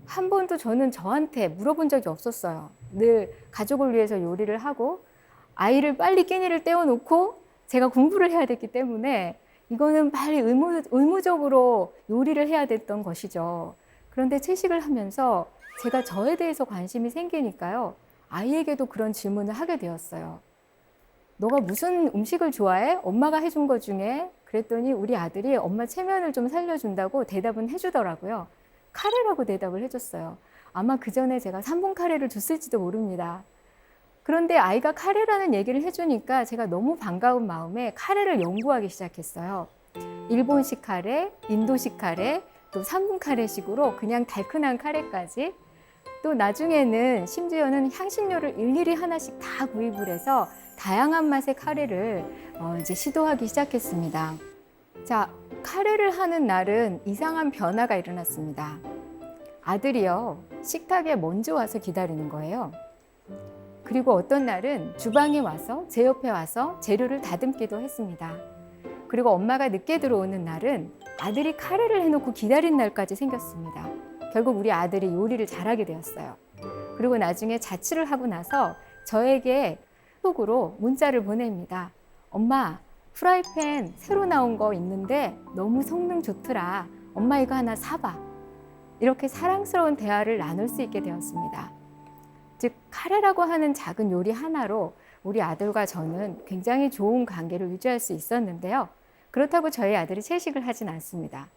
한 번도 저는 저한테 물어본 적이 없었어요. 늘 가족을 위해서 요리를 하고 아이를 빨리 끼니를 때워놓고 제가 공부를 해야 됐기 때문에 이거는 빨리 의무적으로 요리를 해야 됐던 것이죠. 그런데 채식을 하면서 제가 저에 대해서 관심이 생기니까요. 아이에게도 그런 질문을 하게 되었어요. 너가 무슨 음식을 좋아해? 엄마가 해준 것 중에. 그랬더니 우리 아들이 엄마 체면을 좀 살려준다고 대답은 해주더라고요. 카레라고 대답을 해줬어요. 아마 그 전에 제가 3분 카레를 줬을지도 모릅니다. 그런데 아이가 카레라는 얘기를 해주니까 제가 너무 반가운 마음에 카레를 연구하기 시작했어요. 일본식 카레, 인도식 카레, 또 3분 카레식으로 그냥 달큰한 카레까지. 또 나중에는 심지어는 향신료를 일일이 하나씩 다 구입을 해서 다양한 맛의 카레를 이제 시도하기 시작했습니다. 자, 카레를 하는 날은 이상한 변화가 일어났습니다. 아들이요, 식탁에 먼저 와서 기다리는 거예요. 그리고 어떤 날은 주방에 와서 제 옆에 와서 재료를 다듬기도 했습니다. 그리고 엄마가 늦게 들어오는 날은 아들이 카레를 해놓고 기다린 날까지 생겼습니다. 결국 우리 아들이 요리를 잘하게 되었어요. 그리고 나중에 자취를 하고 나서 저에게 톡으로 문자를 보냅니다. 엄마, 프라이팬 새로 나온 거 있는데 너무 성능 좋더라. 엄마 이거 하나 사봐. 이렇게 사랑스러운 대화를 나눌 수 있게 되었습니다. 즉 카레라고 하는 작은 요리 하나로 우리 아들과 저는 굉장히 좋은 관계를 유지할 수 있었는데요. 그렇다고 저희 아들이 채식을 하진 않습니다.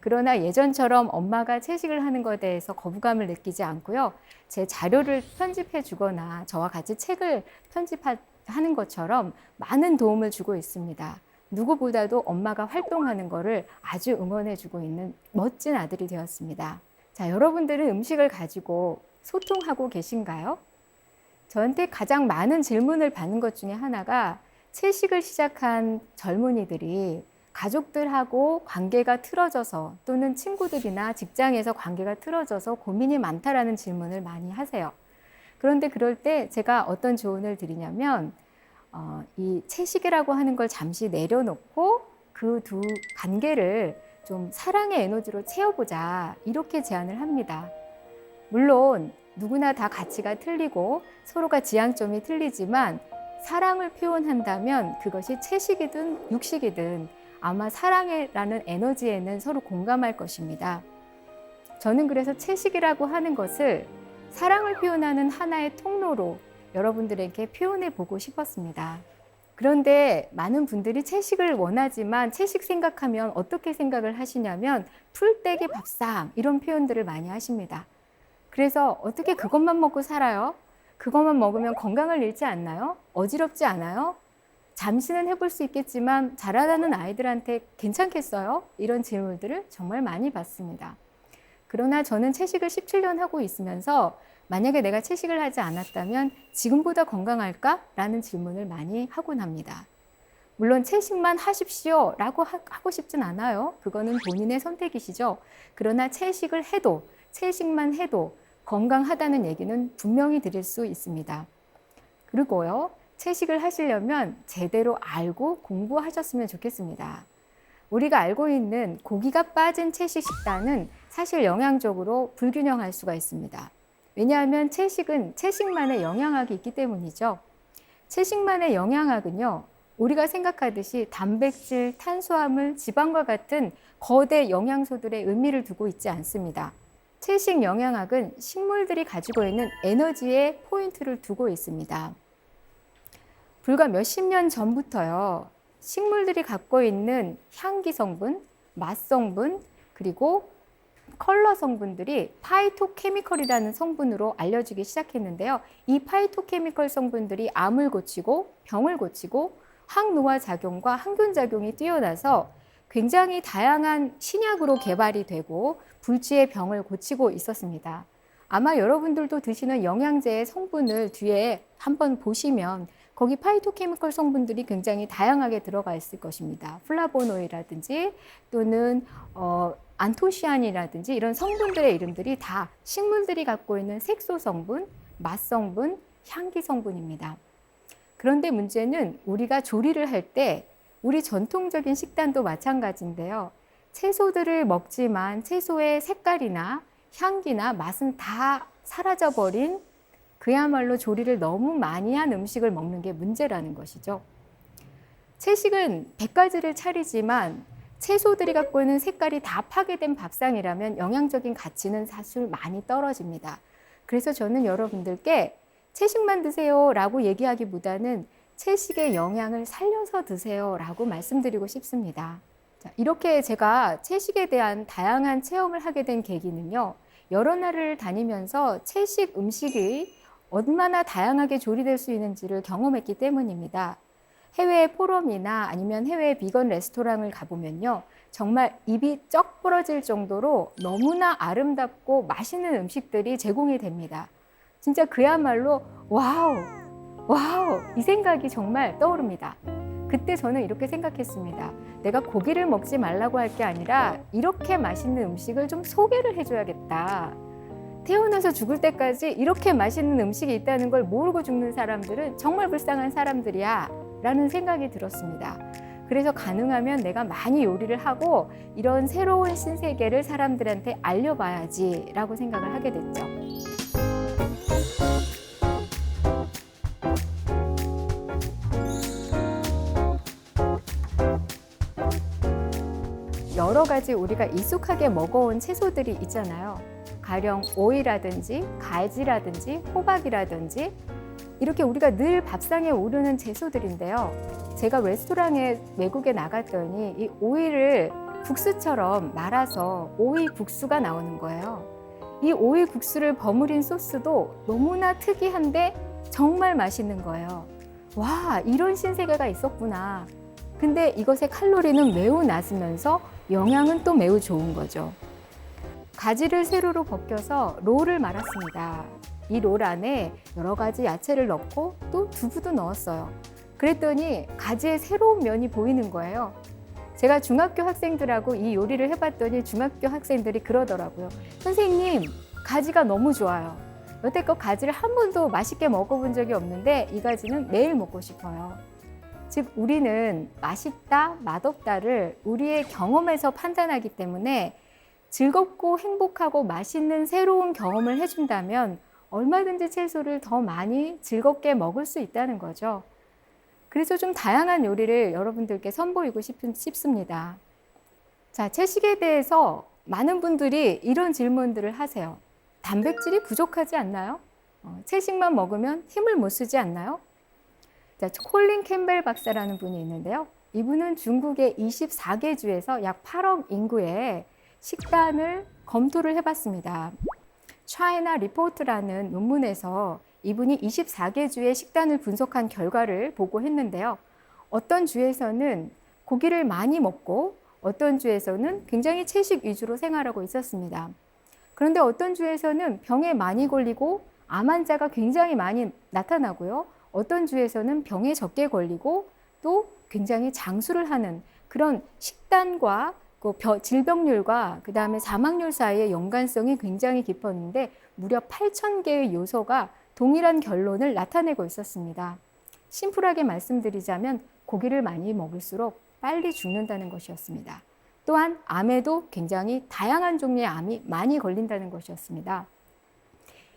그러나 예전처럼 엄마가 채식을 하는 것에 대해서 거부감을 느끼지 않고요. 제 자료를 편집해 주거나 저와 같이 책을 편집하는 것처럼 많은 도움을 주고 있습니다. 누구보다도 엄마가 활동하는 것을 아주 응원해 주고 있는 멋진 아들이 되었습니다. 자, 여러분들은 음식을 가지고 소통하고 계신가요? 저한테 가장 많은 질문을 받는 것 중에 하나가 채식을 시작한 젊은이들이 가족들하고 관계가 틀어져서 또는 친구들이나 직장에서 관계가 틀어져서 고민이 많다라는 질문을 많이 하세요. 그런데 그럴 때 제가 어떤 조언을 드리냐면 이 채식이라고 하는 걸 잠시 내려놓고 그 두 관계를 좀 사랑의 에너지로 채워보자 이렇게 제안을 합니다. 물론 누구나 다 가치가 틀리고 서로가 지향점이 틀리지만 사랑을 표현한다면 그것이 채식이든 육식이든 아마 사랑이라는 에너지에는 서로 공감할 것입니다. 저는 그래서 채식이라고 하는 것을 사랑을 표현하는 하나의 통로로 여러분들에게 표현해 보고 싶었습니다. 그런데 많은 분들이 채식을 원하지만 채식 생각하면 어떻게 생각을 하시냐면 풀떼기 밥상 이런 표현들을 많이 하십니다. 그래서 어떻게 그것만 먹고 살아요? 그것만 먹으면 건강을 잃지 않나요? 어지럽지 않아요? 잠시는 해볼 수 있겠지만 자라나는 아이들한테 괜찮겠어요? 이런 질문들을 정말 많이 받습니다. 그러나 저는 채식을 17년 하고 있으면서 만약에 내가 채식을 하지 않았다면 지금보다 건강할까? 라는 질문을 많이 하곤 합니다. 물론 채식만 하십시오 라고 하고 싶진 않아요. 그거는 본인의 선택이시죠. 그러나 채식만 해도 건강하다는 얘기는 분명히 드릴 수 있습니다. 그리고요, 채식을 하시려면 제대로 알고 공부하셨으면 좋겠습니다. 우리가 알고 있는 고기가 빠진 채식 식단은 사실 영양적으로 불균형할 수가 있습니다. 왜냐하면 채식은 채식만의 영양학이 있기 때문이죠. 채식만의 영양학은요, 우리가 생각하듯이 단백질, 탄수화물, 지방과 같은 거대 영양소들의 의미를 두고 있지 않습니다. 채식 영양학은 식물들이 가지고 있는 에너지에 포인트를 두고 있습니다. 불과 몇십 년 전부터요, 식물들이 갖고 있는 향기 성분, 맛 성분, 그리고 컬러 성분들이 파이토케미컬이라는 성분으로 알려지기 시작했는데요. 이 파이토케미컬 성분들이 암을 고치고 병을 고치고 항노화 작용과 항균 작용이 뛰어나서 굉장히 다양한 신약으로 개발이 되고 불치의 병을 고치고 있었습니다. 아마 여러분들도 드시는 영양제의 성분을 뒤에 한번 보시면 거기 파이토케미컬 성분들이 굉장히 다양하게 들어가 있을 것입니다. 플라보노이라든지 또는 안토시아닌이라든지 이런 성분들의 이름들이 다 식물들이 갖고 있는 색소 성분, 맛 성분, 향기 성분입니다. 그런데 문제는 우리가 조리를 할 때 우리 전통적인 식단도 마찬가지인데요. 채소들을 먹지만 채소의 색깔이나 향기나 맛은 다 사라져버린 그야말로 조리를 너무 많이 한 음식을 먹는 게 문제라는 것이죠. 채식은 100가지를 차리지만 채소들이 갖고 있는 색깔이 다 파괴된 밥상이라면 영양적인 가치는 사실 많이 떨어집니다. 그래서 저는 여러분들께 채식만 드세요 라고 얘기하기보다는 채식의 영양을 살려서 드세요 라고 말씀드리고 싶습니다. 자, 이렇게 제가 채식에 대한 다양한 체험을 하게 된 계기는요, 여러 나라를 다니면서 채식 음식이 얼마나 다양하게 조리될 수 있는지를 경험했기 때문입니다. 해외 포럼이나 아니면 해외 비건 레스토랑을 가보면요, 정말 입이 쩍 부러질 정도로 너무나 아름답고 맛있는 음식들이 제공이 됩니다. 진짜 그야말로 와우, 와우, 이 생각이 정말 떠오릅니다. 그때 저는 이렇게 생각했습니다. 내가 고기를 먹지 말라고 할 게 아니라 이렇게 맛있는 음식을 좀 소개를 해줘야겠다. 태어나서 죽을 때까지 이렇게 맛있는 음식이 있다는 걸 모르고 죽는 사람들은 정말 불쌍한 사람들이야 라는 생각이 들었습니다. 그래서 가능하면 내가 많이 요리를 하고 이런 새로운 신세계를 사람들한테 알려봐야지 라고 생각을 하게 됐죠. 여러 가지 우리가 익숙하게 먹어온 채소들이 있잖아요. 가령 오이라든지 가지라든지 호박이라든지 이렇게 우리가 늘 밥상에 오르는 채소들인데요. 제가 레스토랑에 외국에 나갔더니 이 오이를 국수처럼 말아서 오이 국수가 나오는 거예요. 이 오이 국수를 버무린 소스도 너무나 특이한데 정말 맛있는 거예요. 와, 이런 신세계가 있었구나. 근데 이것의 칼로리는 매우 낮으면서 영양은 또 매우 좋은 거죠. 가지를 세로로 벗겨서 롤을 말았습니다. 이 롤 안에 여러 가지 야채를 넣고 또 두부도 넣었어요. 그랬더니 가지의 새로운 면이 보이는 거예요. 제가 중학교 학생들하고 이 요리를 해봤더니 중학교 학생들이 그러더라고요. 선생님, 가지가 너무 좋아요. 여태껏 가지를 한 번도 맛있게 먹어본 적이 없는데 이 가지는 매일 먹고 싶어요. 즉 우리는 맛있다, 맛없다를 우리의 경험에서 판단하기 때문에 즐겁고 행복하고 맛있는 새로운 경험을 해준다면 얼마든지 채소를 더 많이 즐겁게 먹을 수 있다는 거죠. 그래서 좀 다양한 요리를 여러분들께 선보이고 싶습니다. 자, 채식에 대해서 많은 분들이 이런 질문들을 하세요. 단백질이 부족하지 않나요? 채식만 먹으면 힘을 못 쓰지 않나요? 자, 콜린 캠벨 박사라는 분이 있는데요. 이분은 중국의 24개 주에서 약 8억 인구의 식단을 검토를 해봤습니다. 차이나 리포트라는 논문에서 이분이 24개 주의 식단을 분석한 결과를 보고했는데요. 어떤 주에서는 고기를 많이 먹고 어떤 주에서는 굉장히 채식 위주로 생활하고 있었습니다. 그런데 어떤 주에서는 병에 많이 걸리고 암 환자가 굉장히 많이 나타나고요. 어떤 주에서는 병에 적게 걸리고 또 굉장히 장수를 하는 그런 식단과 질병률과 그 다음에 사망률 사이의 연관성이 굉장히 깊었는데 무려 8,000개의 요소가 동일한 결론을 나타내고 있었습니다. 심플하게 말씀드리자면 고기를 많이 먹을수록 빨리 죽는다는 것이었습니다. 또한 암에도 굉장히 다양한 종류의 암이 많이 걸린다는 것이었습니다.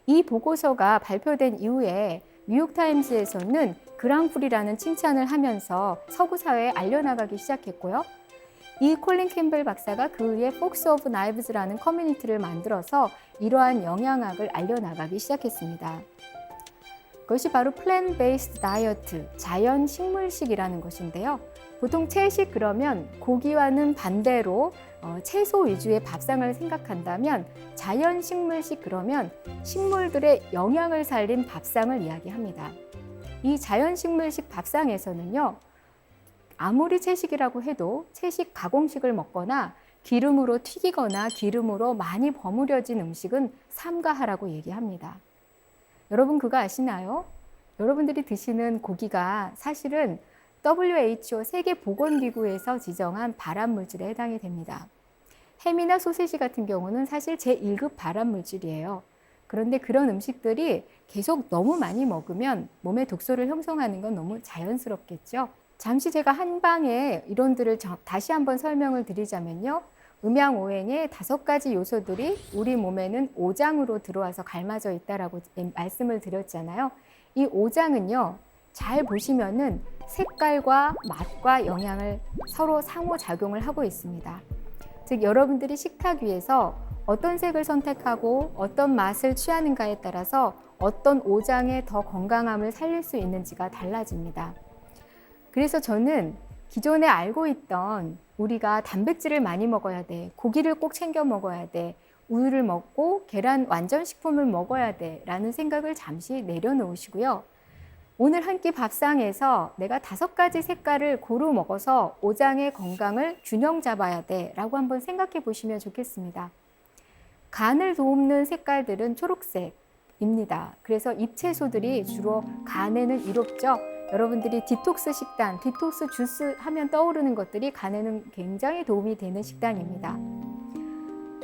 이 보고서가 발표된 이후에 뉴욕타임스에서는 그랑프리라는 칭찬을 하면서 서구 사회에 알려나가기 시작했고요. 이 콜린 캠벨 박사가 그 후에 폭스 오브 나이브즈라는 커뮤니티를 만들어서 이러한 영양학을 알려나가기 시작했습니다. 그것이 바로 플랜트 베이스드 다이어트, 자연 식물식이라는 것인데요. 보통 채식 그러면 고기와는 반대로 채소 위주의 밥상을 생각한다면 자연 식물식 그러면 식물들의 영양을 살린 밥상을 이야기합니다. 이 자연 식물식 밥상에서는요. 아무리 채식이라고 해도 채식 가공식을 먹거나 기름으로 튀기거나 기름으로 많이 버무려진 음식은 삼가하라고 얘기합니다. 여러분 그거 아시나요? 여러분들이 드시는 고기가 사실은 WHO 세계보건기구에서 지정한 발암물질에 해당이 됩니다. 햄이나 소시지 같은 경우는 사실 제1급 발암물질이에요. 그런데 그런 음식들이 계속 너무 많이 먹으면 몸에 독소를 형성하는 건 너무 자연스럽겠죠. 잠시 제가 한 방에 이론들을 다시 한번 설명을 드리자면요. 음양오행의 5가지 요소들이 우리 몸에는 오장으로 들어와서 갈마져 있다라고 말씀을 드렸잖아요. 이 오장은요, 잘 보시면은 색깔과 맛과 영양을 서로 상호작용을 하고 있습니다. 즉, 여러분들이 식탁 위에서 어떤 색을 선택하고 어떤 맛을 취하는가에 따라서 어떤 오장의 더 건강함을 살릴 수 있는지가 달라집니다. 그래서 저는 기존에 알고 있던 우리가 단백질을 많이 먹어야 돼, 고기를 꼭 챙겨 먹어야 돼, 우유를 먹고 계란 완전식품을 먹어야 돼 라는 생각을 잠시 내려놓으시고요. 오늘 한 끼 밥상에서 내가 5가지 색깔을 고루 먹어서 오장의 건강을 균형 잡아야 돼 라고 한번 생각해 보시면 좋겠습니다. 간을 돕는 색깔들은 초록색입니다. 그래서 잎채소들이 주로 간에는 이롭죠. 여러분들이 디톡스 식단, 디톡스 주스 하면 떠오르는 것들이 간에는 굉장히 도움이 되는 식단입니다.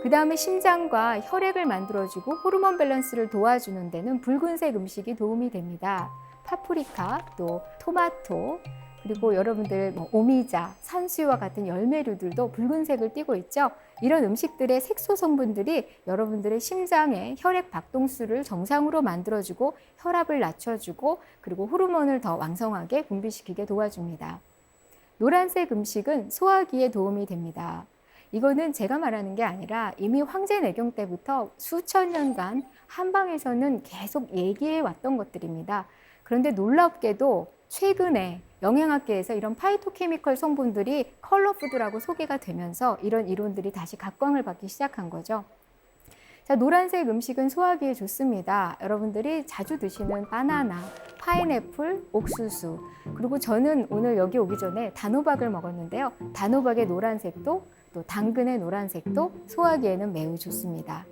그 다음에 심장과 혈액을 만들어주고 호르몬 밸런스를 도와주는 데는 붉은색 음식이 도움이 됩니다. 파프리카, 또 토마토, 그리고 여러분들 오미자, 산수유와 같은 열매류들도 붉은색을 띠고 있죠. 이런 음식들의 색소 성분들이 여러분들의 심장의 혈액 박동수를 정상으로 만들어주고 혈압을 낮춰주고 그리고 호르몬을 더 왕성하게 분비시키게 도와줍니다. 노란색 음식은 소화기에 도움이 됩니다. 이거는 제가 말하는 게 아니라 이미 황제내경 때부터 수천 년간 한방에서는 계속 얘기해 왔던 것들입니다. 그런데 놀랍게도 최근에 영양학계에서 이런 파이토케미컬 성분들이 컬러푸드라고 소개가 되면서 이런 이론들이 다시 각광을 받기 시작한 거죠. 자, 노란색 음식은 소화기에 좋습니다. 여러분들이 자주 드시는 바나나, 파인애플, 옥수수, 그리고 저는 오늘 여기 오기 전에 단호박을 먹었는데요. 단호박의 노란색도 또 당근의 노란색도 소화기에는 매우 좋습니다.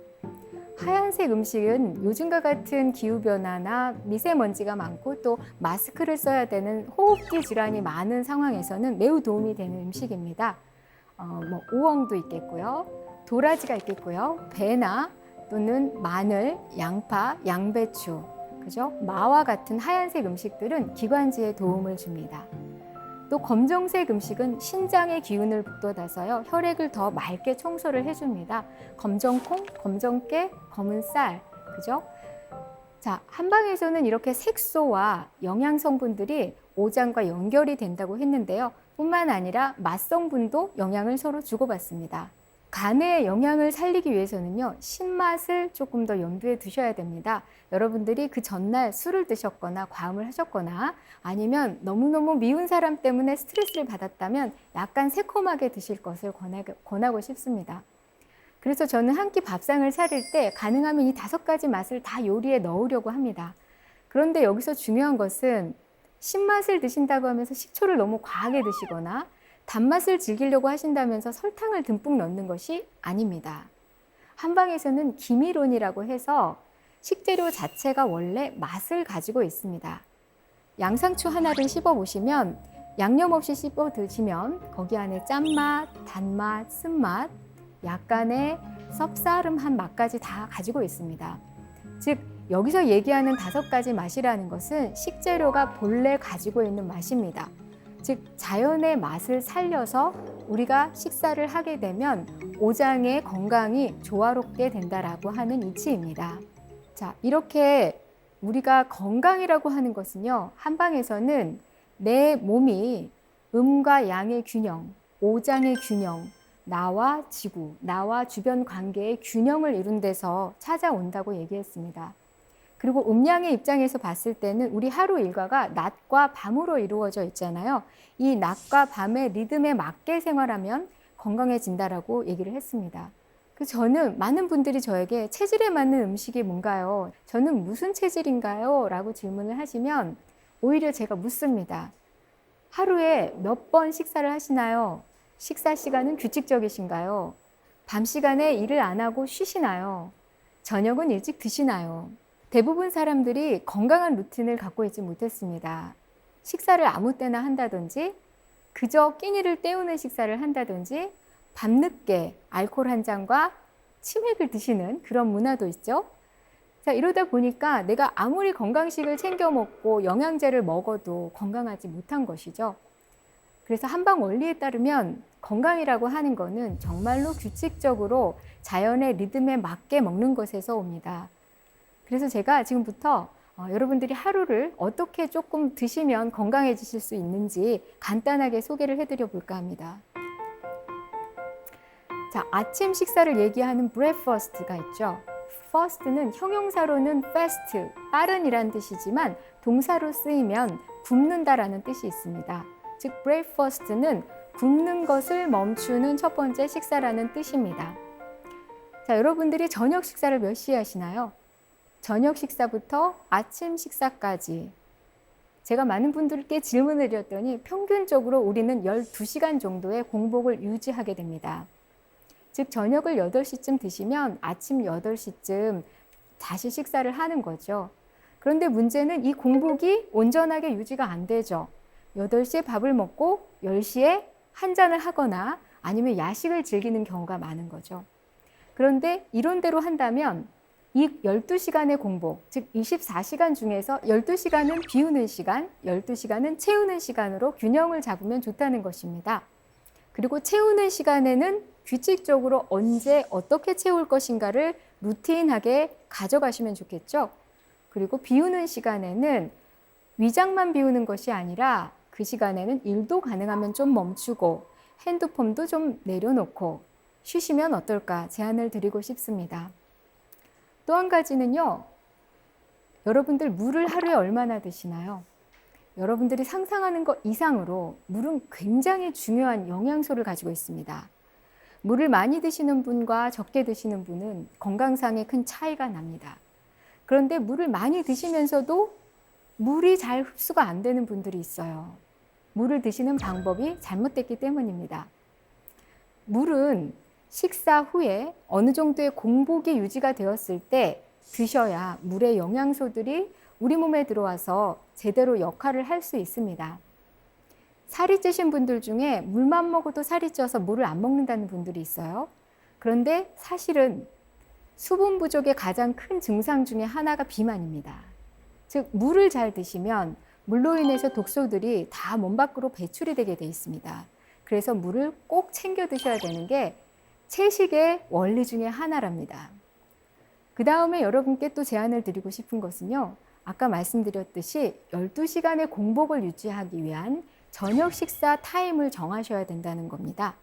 하얀색 음식은 요즘과 같은 기후변화나 미세먼지가 많고 또 마스크를 써야 되는 호흡기 질환이 많은 상황에서는 매우 도움이 되는 음식입니다. 오엉도 있겠고요. 도라지가 있겠고요. 배나 또는 마늘, 양파, 양배추, 그죠? 마와 같은 하얀색 음식들은 기관지에 도움을 줍니다. 또 검정색 음식은 신장의 기운을 북돋아서요, 혈액을 더 맑게 청소를 해줍니다. 검정콩, 검정깨, 검은 쌀, 그죠? 자, 한방에서는 이렇게 색소와 영양 성분들이 오장과 연결이 된다고 했는데요. 뿐만 아니라 맛 성분도 영향을 서로 주고받습니다. 간의 영양을 살리기 위해서는요, 신맛을 조금 더 염두에 두셔야 됩니다. 여러분들이 그 전날 술을 드셨거나 과음을 하셨거나 아니면 너무너무 미운 사람 때문에 스트레스를 받았다면 약간 새콤하게 드실 것을 권하고 싶습니다. 그래서 저는 한 끼 밥상을 차릴 때 가능하면 이 5가지 맛을 다 요리에 넣으려고 합니다. 그런데 여기서 중요한 것은 신맛을 드신다고 하면서 식초를 너무 과하게 드시거나 단맛을 즐기려고 하신다면서 설탕을 듬뿍 넣는 것이 아닙니다. 한방에서는 기미론이라고 해서 식재료 자체가 원래 맛을 가지고 있습니다. 양상추 하나를 씹어 보시면 양념 없이 씹어 드시면 거기 안에 짠맛, 단맛, 쓴맛, 약간의 쌉싸름한 맛까지 다 가지고 있습니다. 즉, 여기서 얘기하는 5가지 맛이라는 것은 식재료가 본래 가지고 있는 맛입니다. 즉, 자연의 맛을 살려서 우리가 식사를 하게 되면 오장의 건강이 조화롭게 된다라고 하는 이치입니다. 자, 이렇게 우리가 건강이라고 하는 것은요, 한방에서는 내 몸이 음과 양의 균형, 오장의 균형, 나와 지구, 나와 주변 관계의 균형을 이룬 데서 찾아온다고 얘기했습니다. 그리고 음양의 입장에서 봤을 때는 우리 하루 일과가 낮과 밤으로 이루어져 있잖아요. 이 낮과 밤의 리듬에 맞게 생활하면 건강해진다라고 얘기를 했습니다. 저는 많은 분들이 저에게 체질에 맞는 음식이 뭔가요? 저는 무슨 체질인가요? 라고 질문을 하시면 오히려 제가 묻습니다. 하루에 몇 번 식사를 하시나요? 식사 시간은 규칙적이신가요? 밤 시간에 일을 안 하고 쉬시나요? 저녁은 일찍 드시나요? 대부분 사람들이 건강한 루틴을 갖고 있지 못했습니다. 식사를 아무 때나 한다든지 그저 끼니를 때우는 식사를 한다든지 밤늦게 알코올 한 잔과 치맥을 드시는 그런 문화도 있죠. 자, 이러다 보니까 내가 아무리 건강식을 챙겨 먹고 영양제를 먹어도 건강하지 못한 것이죠. 그래서 한방 원리에 따르면 건강이라고 하는 거는 정말로 규칙적으로 자연의 리듬에 맞게 먹는 것에서 옵니다. 그래서 제가 지금부터 여러분들이 하루를 어떻게 조금 드시면 건강해지실 수 있는지 간단하게 소개를 해드려 볼까 합니다. 자, 아침 식사를 얘기하는 breakfast가 있죠. first는 형용사로는 fast, 빠른이란 뜻이지만 동사로 쓰이면 굽는다라는 뜻이 있습니다. 즉 breakfast는 굽는 것을 멈추는 첫 번째 식사라는 뜻입니다. 자, 여러분들이 저녁 식사를 몇 시에 하시나요? 저녁 식사부터 아침 식사까지 제가 많은 분들께 질문을 드렸더니 평균적으로 우리는 12시간 정도의 공복을 유지하게 됩니다. 즉 저녁을 8시쯤 드시면 아침 8시쯤 다시 식사를 하는 거죠. 그런데 문제는 이 공복이 온전하게 유지가 안 되죠. 8시에 밥을 먹고 10시에 한 잔을 하거나 아니면 야식을 즐기는 경우가 많은 거죠. 그런데 이론대로 한다면 이 12시간의 공복, 즉 24시간 중에서 12시간은 비우는 시간, 12시간은 채우는 시간으로 균형을 잡으면 좋다는 것입니다. 그리고 채우는 시간에는 규칙적으로 언제 어떻게 채울 것인가를 루틴하게 가져가시면 좋겠죠. 그리고 비우는 시간에는 위장만 비우는 것이 아니라 그 시간에는 일도 가능하면 좀 멈추고 핸드폰도 좀 내려놓고 쉬시면 어떨까 제안을 드리고 싶습니다. 또 한 가지는요, 여러분들 물을 하루에 얼마나 드시나요? 여러분들이 상상하는 것 이상으로 물은 굉장히 중요한 영양소를 가지고 있습니다. 물을 많이 드시는 분과 적게 드시는 분은 건강상에 큰 차이가 납니다. 그런데 물을 많이 드시면서도 물이 잘 흡수가 안 되는 분들이 있어요. 물을 드시는 방법이 잘못됐기 때문입니다. 물은 식사 후에 어느 정도의 공복이 유지가 되었을 때 드셔야 물의 영양소들이 우리 몸에 들어와서 제대로 역할을 할 수 있습니다. 살이 찌신 분들 중에 물만 먹어도 살이 쪄서 물을 안 먹는다는 분들이 있어요. 그런데 사실은 수분 부족의 가장 큰 증상 중에 하나가 비만입니다. 즉 물을 잘 드시면 물로 인해서 독소들이 다 몸 밖으로 배출이 되게 돼 있습니다. 그래서 물을 꼭 챙겨 드셔야 되는 게 채식의 원리 중에 하나랍니다. 그 다음에 여러분께 또 제안을 드리고 싶은 것은요, 아까 말씀드렸듯이 12시간의 공복을 유지하기 위한 저녁 식사 타임을 정하셔야 된다는 겁니다.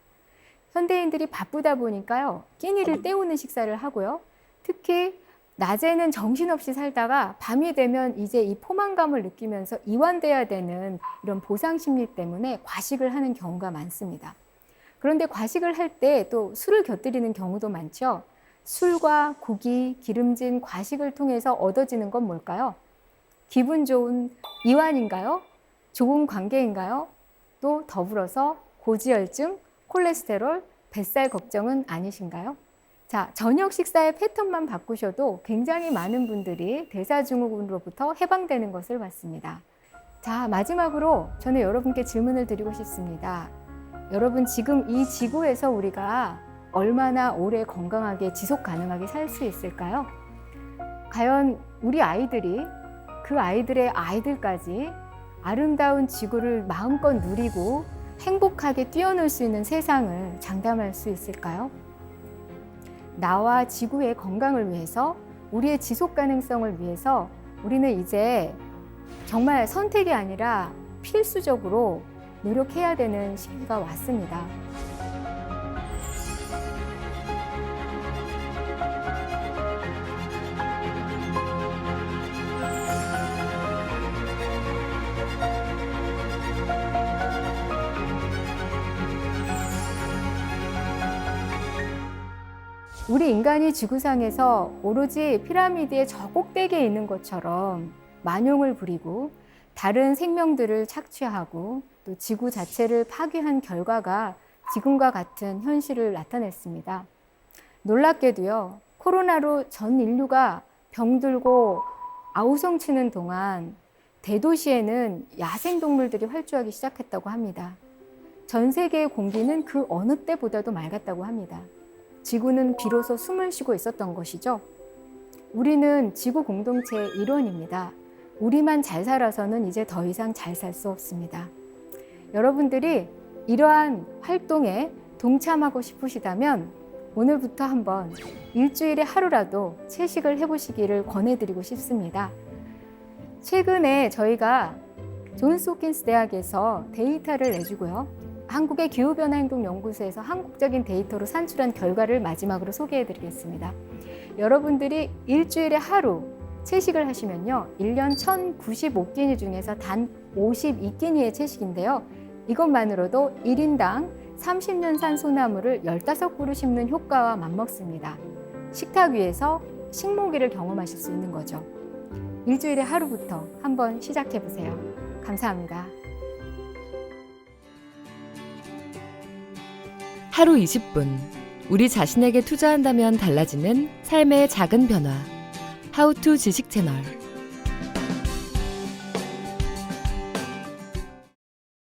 현대인들이 바쁘다 보니까요, 끼니를 때우는 식사를 하고요. 특히 낮에는 정신없이 살다가 밤이 되면 이제 이 포만감을 느끼면서 이완돼야 되는 이런 보상 심리 때문에 과식을 하는 경우가 많습니다. 그런데 과식을 할 때 또 술을 곁들이는 경우도 많죠. 술과 고기, 기름진 과식을 통해서 얻어지는 건 뭘까요? 기분 좋은 이완인가요? 좋은 관계인가요? 또 더불어서 고지혈증, 콜레스테롤, 뱃살 걱정은 아니신가요? 자, 저녁 식사의 패턴만 바꾸셔도 굉장히 많은 분들이 대사증후군으로부터 해방되는 것을 봤습니다. 자, 마지막으로 저는 여러분께 질문을 드리고 싶습니다. 여러분, 지금 이 지구에서 우리가 얼마나 오래 건강하게 지속 가능하게 살 수 있을까요? 과연 우리 아이들이 그 아이들의 아이들까지 아름다운 지구를 마음껏 누리고 행복하게 뛰어놀 수 있는 세상을 장담할 수 있을까요? 나와 지구의 건강을 위해서, 우리의 지속 가능성을 위해서 우리는 이제 정말 선택이 아니라 필수적으로 노력해야 되는 시기가 왔습니다. 우리 인간이 지구상에서 오로지 피라미드의 저 꼭대기에 있는 것처럼 만용을 부리고 다른 생명들을 착취하고 또 지구 자체를 파괴한 결과가 지금과 같은 현실을 나타냈습니다. 놀랍게도요, 코로나로 전 인류가 병들고 아우성치는 동안 대도시에는 야생동물들이 활주하기 시작했다고 합니다. 전 세계의 공기는 그 어느 때보다도 맑았다고 합니다. 지구는 비로소 숨을 쉬고 있었던 것이죠. 우리는 지구 공동체의 일원입니다. 우리만 잘 살아서는 이제 더 이상 잘 살 수 없습니다. 여러분들이 이러한 활동에 동참하고 싶으시다면 오늘부터 한번 일주일에 하루라도 채식을 해보시기를 권해드리고 싶습니다. 최근에 저희가 존스 홉킨스 대학에서 데이터를 내주고요. 한국의 기후변화행동연구소에서 한국적인 데이터로 산출한 결과를 마지막으로 소개해드리겠습니다. 여러분들이 일주일에 하루 채식을 하시면요. 1년 1095끼니 중에서 단 52끼니의 채식인데요. 이것만으로도 1인당 30년산 소나무를 15그루 심는 효과와 맞먹습니다. 식탁 위에서 식모기를 경험하실 수 있는 거죠. 일주일에 하루부터 한번 시작해보세요. 감사합니다. 하루 20분, 우리 자신에게 투자한다면 달라지는 삶의 작은 변화. 하우투 지식 채널.